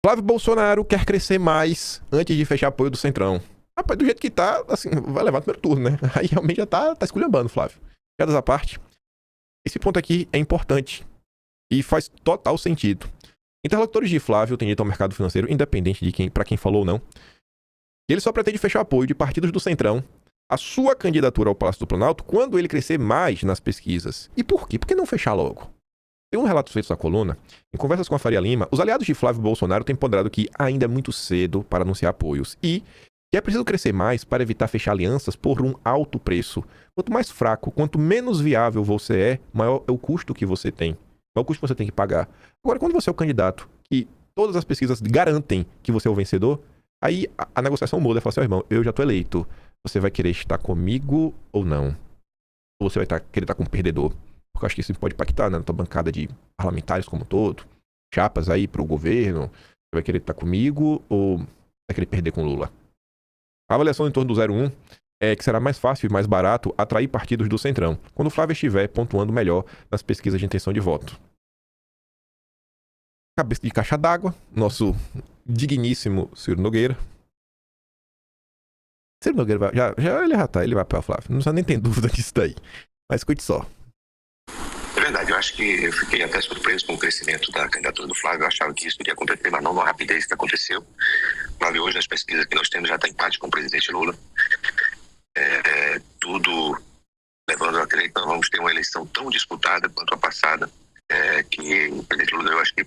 Flávio Bolsonaro quer crescer mais antes de fechar apoio do Centrão. Rapaz, do jeito que tá, assim, vai levar no primeiro turno, né? Aí realmente já tá esculhambando, Flávio. Piadas à parte, esse ponto aqui é importante e faz total sentido. Interlocutores de Flávio têm dito ao mercado financeiro, independente de para quem falou ou não, que ele só pretende fechar apoio de partidos do Centrão a sua candidatura ao Palácio do Planalto quando ele crescer mais nas pesquisas. E por quê? Por que não fechar logo? Tem um relato feito na coluna, em conversas com a Faria Lima, os aliados de Flávio Bolsonaro têm ponderado que ainda é muito cedo para anunciar apoios e que é preciso crescer mais para evitar fechar alianças por um alto preço. Quanto mais fraco, quanto menos viável você é, maior é o custo que você tem. Maior o custo que você tem que pagar. Agora, quando você é o candidato que todas as pesquisas garantem que você é o vencedor, aí a negociação muda. Fala assim, irmão, eu já tô eleito. Você vai querer estar comigo ou não? Ou você vai querer estar com o perdedor? Porque eu acho que isso pode impactar, né, na tua bancada de parlamentares como um todo. Chapas aí pro governo. Você vai querer estar comigo ou vai querer perder com Lula? A avaliação em torno do 0,1 é que será mais fácil e mais barato atrair partidos do Centrão, quando o Flávio estiver pontuando melhor nas pesquisas de intenção de voto. Cabeça de caixa d'água, nosso digníssimo Ciro Nogueira. Ciro Nogueira ele vai para o Flávio, não precisa nem ter dúvida disso daí. Mas escute só. É verdade, eu acho que eu fiquei até surpreso com o crescimento da candidatura do Flávio. Eu achava que isso iria acontecer, mas não na rapidez que aconteceu. O Flávio hoje, nas pesquisas que nós temos, já está em empate com o presidente Lula. Tudo levando a crer que nós vamos ter uma eleição tão disputada quanto a passada, que o presidente Lula, eu acho que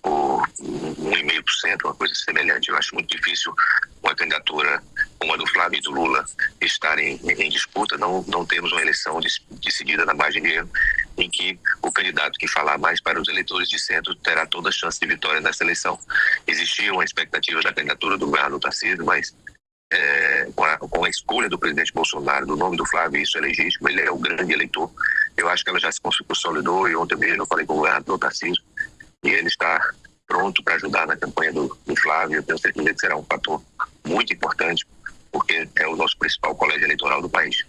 por 1,5%, uma coisa semelhante. Eu acho muito difícil uma candidatura como a do Flávio e do Lula estarem em disputa. Não temos uma eleição decidida na margem de erro, em que o candidato que falar mais para os eleitores de centro terá toda a chance de vitória nessa eleição. Existia uma expectativa da candidatura do governador Tarcísio, mas com a escolha do presidente Bolsonaro, do nome do Flávio, isso é legítimo, ele é o grande eleitor. Eu acho que ela já se consolidou, e ontem mesmo eu falei com o governador Tarcísio, e ele está pronto para ajudar na campanha do Flávio. Eu tenho certeza que será um fator muito importante, porque é o nosso principal colégio eleitoral do país.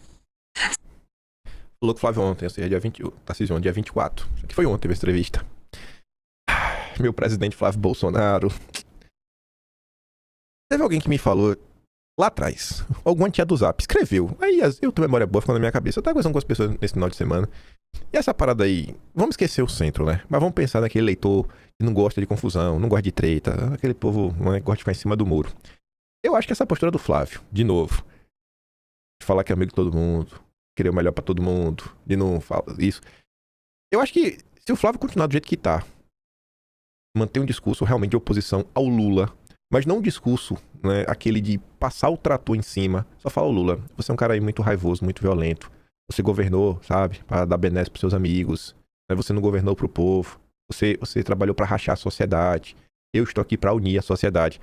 Falou que o Flávio ontem, ou seja, dia 20, Tarcísio, dia 24. Isso aqui foi ontem, essa entrevista. Meu presidente Flávio Bolsonaro. Teve alguém que me falou lá atrás, alguma tia do Zap, escreveu. Aí eu tenho memória boa, ficou na minha cabeça. Eu tava conversando com as pessoas nesse final de semana. E essa parada aí, vamos esquecer o centro, né? Mas vamos pensar naquele eleitor que não gosta de confusão, não gosta de treta, aquele povo não gosta de ficar em cima do muro. Eu acho que essa postura do Flávio, de novo, de falar que é amigo de todo mundo, querer o melhor pra todo mundo, de não falar isso. Eu acho que se o Flávio continuar do jeito que tá, manter um discurso realmente de oposição ao Lula, mas não um discurso, né, aquele de passar o trator em cima, só fala o Lula, você é um cara aí muito raivoso, muito violento, você governou, sabe, para dar benesse pros seus amigos, né, você não governou pro povo, você trabalhou para rachar a sociedade, eu estou aqui para unir a sociedade.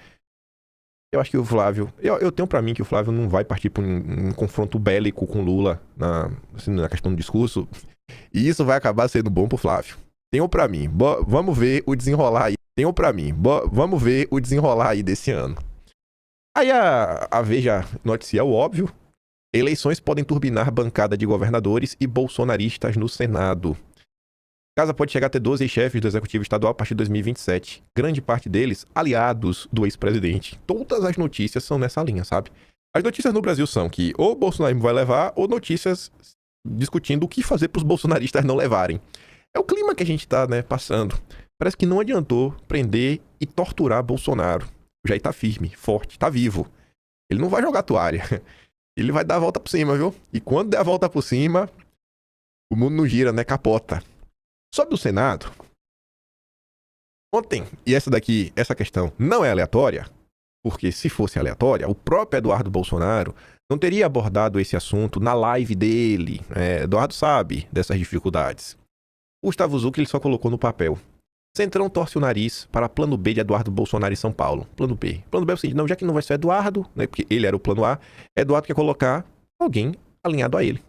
Eu acho que o Flávio, eu tenho pra mim que o Flávio não vai partir pra um confronto bélico com Lula na questão do discurso, e isso vai acabar sendo bom pro Flávio. Tenho pra mim, vamos ver o desenrolar aí. Tenho pra mim, vamos ver o desenrolar aí desse ano. Aí a Veja noticia o óbvio: eleições podem turbinar bancada de governadores e bolsonaristas no Senado. Casa pode chegar a ter 12 chefes do Executivo Estadual a partir de 2027. Grande parte deles aliados do ex-presidente. Todas as notícias são nessa linha, sabe? As notícias no Brasil são que ou o bolsonarismo vai levar, ou notícias discutindo o que fazer para os bolsonaristas não levarem. É o clima que a gente tá, né, passando. Parece que não adiantou prender e torturar Bolsonaro. O Jair tá firme, forte, tá vivo. Ele não vai jogar toalha. Ele vai dar a volta por cima, viu? E quando der a volta por cima, o mundo não gira, né? Capota. Sobre o Senado, ontem, e essa questão não é aleatória, porque se fosse aleatória, o próprio Eduardo Bolsonaro não teria abordado esse assunto na live dele. Eduardo sabe dessas dificuldades. Gustavo Zucchi, ele só colocou no papel: Centrão torce o nariz para plano B de Eduardo Bolsonaro em São Paulo. Plano B. Plano B é o seguinte: não, já que não vai ser Eduardo, né, porque ele era o plano A, Eduardo quer colocar alguém alinhado a ele.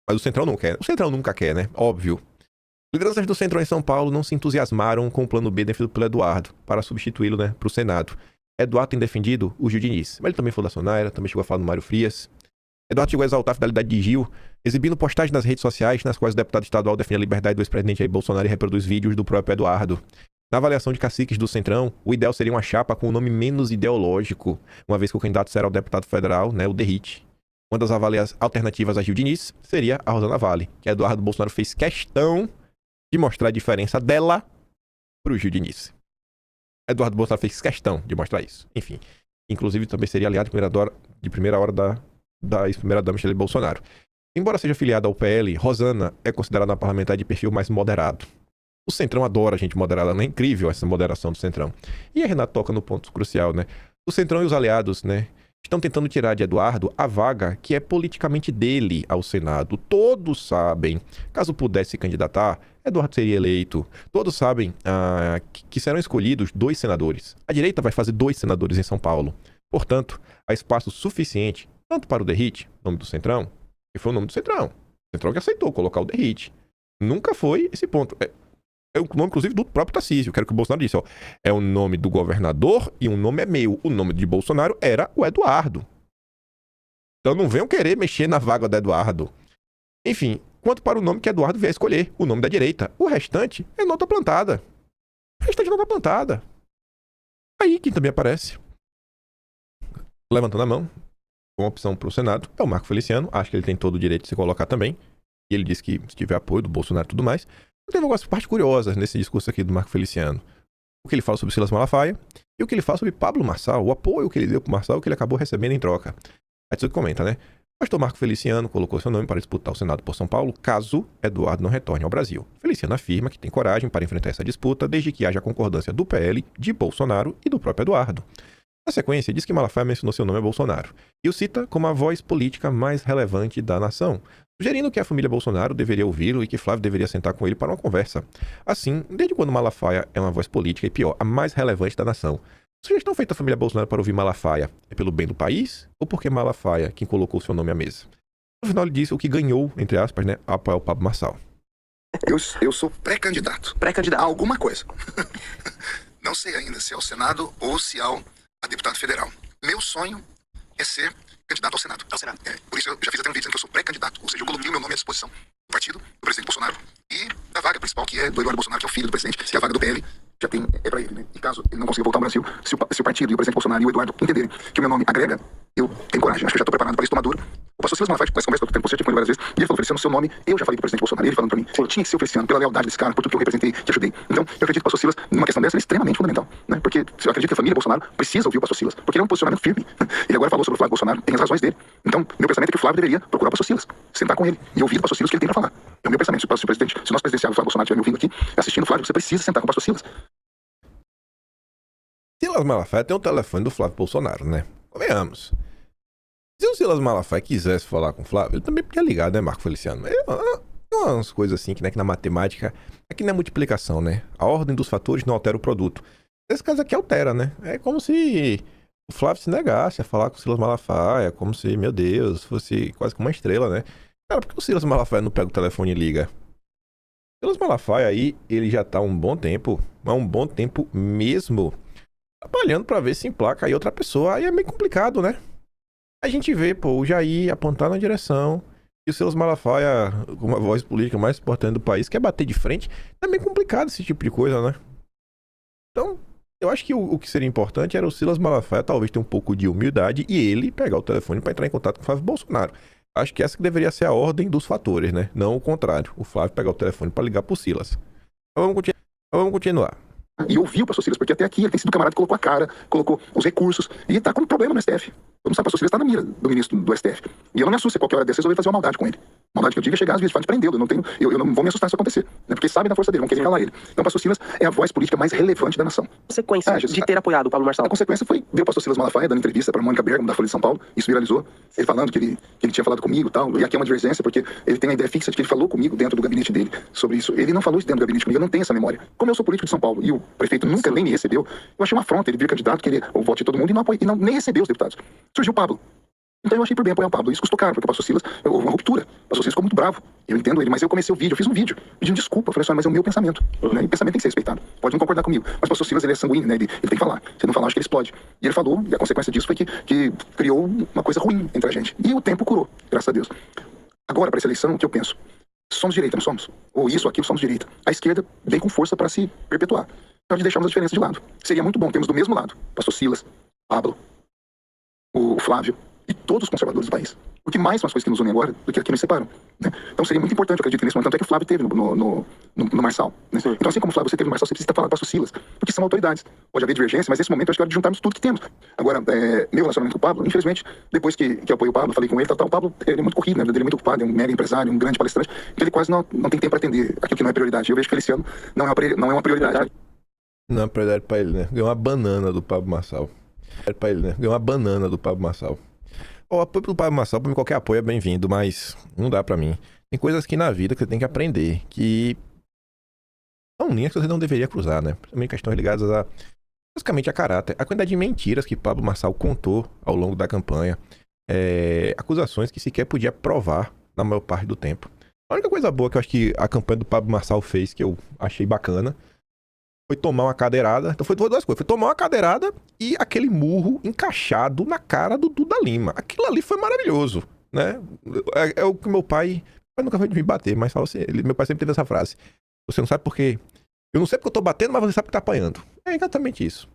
Mas o Centrão não quer. O Centrão nunca quer, né? Óbvio. Lideranças do Centrão em São Paulo não se entusiasmaram com o plano B defendido pelo Eduardo para substituí-lo, né, para o Senado. Eduardo tem defendido o Gil Diniz, mas ele também falou da Sonaira, também chegou a falar do Mário Frias. Eduardo chegou a exaltar a fidelidade de Gil, exibindo postagens nas redes sociais nas quais o deputado estadual defende a liberdade do ex-presidente Jair Bolsonaro e reproduz vídeos do próprio Eduardo. Na avaliação de caciques do Centrão, o ideal seria uma chapa com o nome menos ideológico, uma vez que o candidato será o deputado federal, né, o Derrite. Uma das alternativas a Gil Diniz seria a Rosana Vale, que Eduardo Bolsonaro fez questão de mostrar a diferença dela pro Gil Diniz. Eduardo Bolsonaro fez questão de mostrar isso. Enfim, inclusive também seria aliado de primeira hora da ex-primeira-dama Michele Bolsonaro. Embora seja filiada ao PL, Rosana é considerada uma parlamentar de perfil mais moderado. O Centrão adora a gente moderada, é incrível essa moderação do Centrão. E a Renata toca no ponto crucial, né? O Centrão e os aliados, né, estão tentando tirar de Eduardo a vaga que é politicamente dele ao Senado. Todos sabem, caso pudesse se candidatar, Eduardo seria eleito. Todos sabem que serão escolhidos 2 senadores. A direita vai fazer 2 senadores em São Paulo. Portanto, há espaço suficiente, tanto para o Derrite, nome do Centrão, que foi o nome do Centrão. O Centrão que aceitou colocar o Derrite. Nunca foi esse ponto. É o nome, inclusive, do próprio Tarcísio. Quero que o Bolsonaro disse, ó. É o nome do governador e um nome é meu. O nome de Bolsonaro era o Eduardo. Então não venham querer mexer na vaga do Eduardo. Enfim, quanto para o nome que Eduardo vier escolher, o nome da direita. O restante é nota plantada. O restante é nota plantada. Aí quem também aparece, levantando a mão, com opção para o Senado, é o Marco Feliciano. Acho que ele tem todo o direito de se colocar também. E ele disse que se tiver apoio do Bolsonaro e tudo mais. Tem algumas partes curiosas nesse discurso aqui do Marco Feliciano. O que ele fala sobre Silas Malafaia e o que ele fala sobre Pablo Marçal, o apoio que ele deu para o Marçal e o que ele acabou recebendo em troca. Aí você comenta, né? O pastor Marco Feliciano colocou seu nome para disputar o Senado por São Paulo, caso Eduardo não retorne ao Brasil. Feliciano afirma que tem coragem para enfrentar essa disputa desde que haja concordância do PL, de Bolsonaro e do próprio Eduardo. Na sequência, diz que Malafaia mencionou seu nome a Bolsonaro e o cita como a voz política mais relevante da nação, sugerindo que a família Bolsonaro deveria ouvi-lo e que Flávio deveria sentar com ele para uma conversa. Assim, desde quando Malafaia é uma voz política e, pior, a mais relevante da nação? A sugestão feita à família Bolsonaro para ouvir Malafaia é pelo bem do país ou porque Malafaia quem colocou seu nome à mesa? No final ele disse o que ganhou, entre aspas, né, a apoiar o Pablo Marçal. Eu sou pré-candidato. Pré-candidato a alguma coisa. Não sei ainda se é ao Senado ou se é a deputado federal. Meu sonho é ser candidato ao Senado. Por isso eu já fiz até um vídeo dizendo que eu sou pré-candidato. Ou seja, eu coloquei o meu nome à disposição do partido, do presidente Bolsonaro, e da vaga principal, que é do Eduardo Bolsonaro, que é o filho do presidente, que a vaga do PL já tem, é pra ele, né? E caso ele não consiga voltar ao Brasil, se o partido e o presidente Bolsonaro e o Eduardo entenderem que o meu nome agrega, eu tenho coragem, acho que eu já estou preparado para isso, tô maduro. O pastor Silas Malafaia, essa conversa que eu tenho com você, com ele várias vezes, e ele falou, Feliciano, seu nome, eu já falei pro presidente Bolsonaro, ele falando pra mim, tinha que ser o Feliciano, pela lealdade desse cara, por tudo que eu representei, que ajudei. Então, eu acredito que o pastor Silas, numa questão dessa, ele é extremamente fundamental, né? Porque eu acredito que a família Bolsonaro precisa ouvir o pastor Silas, porque ele é um posicionamento firme. Ele agora falou sobre o Flávio Bolsonaro, tem as razões dele. Então, meu pensamento é que o Flávio deveria procurar o pastor Silas, sentar com ele e ouvir o pastor Silas o que ele tem pra falar. É o meu pensamento. Se o nosso presidenciável Flávio Bolsonaro estiver me ouvindo aqui, assistindo, Flávio, você precisa sentar com o pastor Silas. Silas Malafaia tem o telefone do Flávio Bolsonaro, né? Convenhamos. Se o Silas Malafaia quisesse falar com o Flávio, ele também podia ligar, né, Marco Feliciano? Umas coisas assim que, né, que na matemática, aqui não é multiplicação, né? A ordem dos fatores não altera o produto. Nesse caso aqui altera, né? É como se o Flávio se negasse a falar com o Silas Malafaia, como se, meu Deus, fosse quase como uma estrela, né? Cara, por que o Silas Malafaia não pega o telefone e liga? O Silas Malafaia aí, ele já tá há um bom tempo mesmo, trabalhando pra ver se emplaca aí outra pessoa. Aí é meio complicado, né? A gente vê, pô, o Jair apontar na direção e o Silas Malafaia, com uma voz política mais importante do país, quer bater de frente. É meio complicado esse tipo de coisa, né? Então, eu acho que o que seria importante era o Silas Malafaia talvez ter um pouco de humildade e ele pegar o telefone para entrar em contato com o Flávio Bolsonaro. Acho que essa que deveria ser a ordem dos fatores, né? Não o contrário. O Flávio pegar o telefone para ligar pro Silas. Então, vamos continuar. E ouvir o pastor Silas, porque até aqui ele tem sido o camarada que colocou a cara, colocou os recursos e tá com problema no STF. Todo mundo sabe, o pastor Silas tá na mira do ministro do STF. E eu não me assusto se qualquer hora dessa resolver fazer uma maldade com ele. Maldade que eu digo é chegar às vezes de prendê-lo. Eu não vou me assustar se isso acontecer, né? Porque sabem da força dele, vão querer calar ele. Então o pastor Silas é a voz política mais relevante da nação. A consequência de ter apoiado o Pablo Marçal? A consequência foi ver o pastor Silas Malafaia dando entrevista para Mônica Bergamo, da Folha de São Paulo. Isso viralizou. Ele falando que ele tinha falado comigo e tal. E aqui é uma divergência, porque ele tem a ideia fixa de que ele falou comigo dentro do gabinete dele sobre isso. Ele não falou isso dentro do gabinete comigo, eu não tenho essa memória. Como eu sou político de São Paulo e o prefeito nunca nem me recebeu, eu achei uma afronta ele vir candidato, querer o voto de todo mundo e nem recebeu os deputados. Surgiu o Pablo. Então eu achei por bem apoiar o Pablo. Isso custou caro, porque o pastor Silas, houve uma ruptura. O pastor Silas ficou muito bravo. Eu entendo ele, mas eu comecei o vídeo, eu fiz um vídeo pedindo desculpa. Eu falei assim, mas é o meu pensamento. Né? E o pensamento tem que ser respeitado. Pode não concordar comigo. Mas o pastor Silas, ele é sanguíneo, né? Ele tem que falar. Se não falar, acho que ele explode. E ele falou, e a consequência disso foi que criou uma coisa ruim entre a gente. E o tempo curou, graças a Deus. Agora, para essa eleição, o que eu penso? Somos direita, não somos? Ou isso ou aquilo, somos direita. A esquerda vem com força para se perpetuar. de deixarmos as diferenças de lado. Seria muito bom termos do mesmo lado pastor Silas, Pablo, o Flávio e todos os conservadores do país. Porque mais são as coisas que nos unem agora do que as que nos separam, né? Então seria muito importante, eu acredito nesse momento, tanto é que o Flávio teve no Marçal, né? Então assim como o Flávio você teve no Marçal, você precisa estar falando com o pastor Silas, porque são autoridades. Pode haver divergência, mas nesse momento eu acho que é hora de juntarmos tudo que temos. Agora, meu relacionamento com o Pablo, infelizmente, depois que eu apoio o Pablo, falei com ele, o Pablo ele é muito corrido, né? Ele é muito ocupado, é um mega empresário, um grande palestrante, então ele quase não tem tempo para atender aquilo que não é prioridade. Eu vejo que Feliciano não é uma prioridade. Não é prioridade pra ele, né? Ganhou uma banana do Pablo Marçal. Pra ele, né? Ganhou uma banana do Pablo Marçal. O apoio do Pablo Marçal, pra mim, qualquer apoio é bem-vindo, mas não dá pra mim. Tem coisas aqui na vida que você tem que aprender, que são linhas que você não deveria cruzar, né? Principalmente questões ligadas basicamente a caráter. A quantidade de mentiras que Pablo Marçal contou ao longo da campanha. Acusações que sequer podia provar na maior parte do tempo. A única coisa boa que eu acho que a campanha do Pablo Marçal fez, que eu achei bacana, foi tomar uma cadeirada. Então foi duas coisas. Foi tomar uma cadeirada e aquele murro encaixado na cara do Duda Lima. Aquilo ali foi maravilhoso, né? É o que meu pai nunca foi de me bater, mas fala assim, meu pai sempre teve essa frase. Você não sabe por quê. Eu não sei porque eu tô batendo, mas você sabe que tá apanhando. É exatamente isso.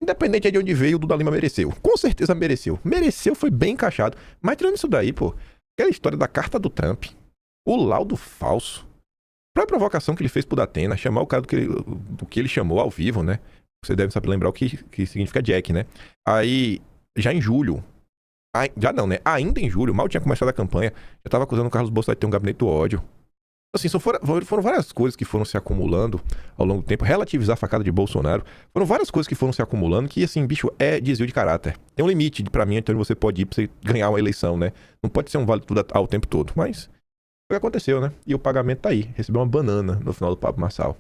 Independente de onde veio, o Duda Lima mereceu. Com certeza mereceu. Mereceu, foi bem encaixado. Mas tirando isso daí, pô, aquela história da carta do Trump, o laudo falso, a própria provocação que ele fez pro Datena, chamar o cara do que ele chamou ao vivo, né? Você deve saber lembrar o que significa Jack, né? Aí, já em julho, já não, né? Ainda em julho, mal tinha começado a campanha, já tava acusando o Carlos Bolsonaro de ter um gabinete do ódio. Assim, foram várias coisas que foram se acumulando ao longo do tempo. Relativizar a facada de Bolsonaro. Foram várias coisas que foram se acumulando que, assim, bicho, é desvio de caráter. Tem um limite, pra mim, onde você pode ir pra você ganhar uma eleição, né? Não pode ser um vale tudo ao tempo todo, mas... Foi o que aconteceu, né? E o pagamento tá aí. Recebeu uma banana no final do Pablo Marçal.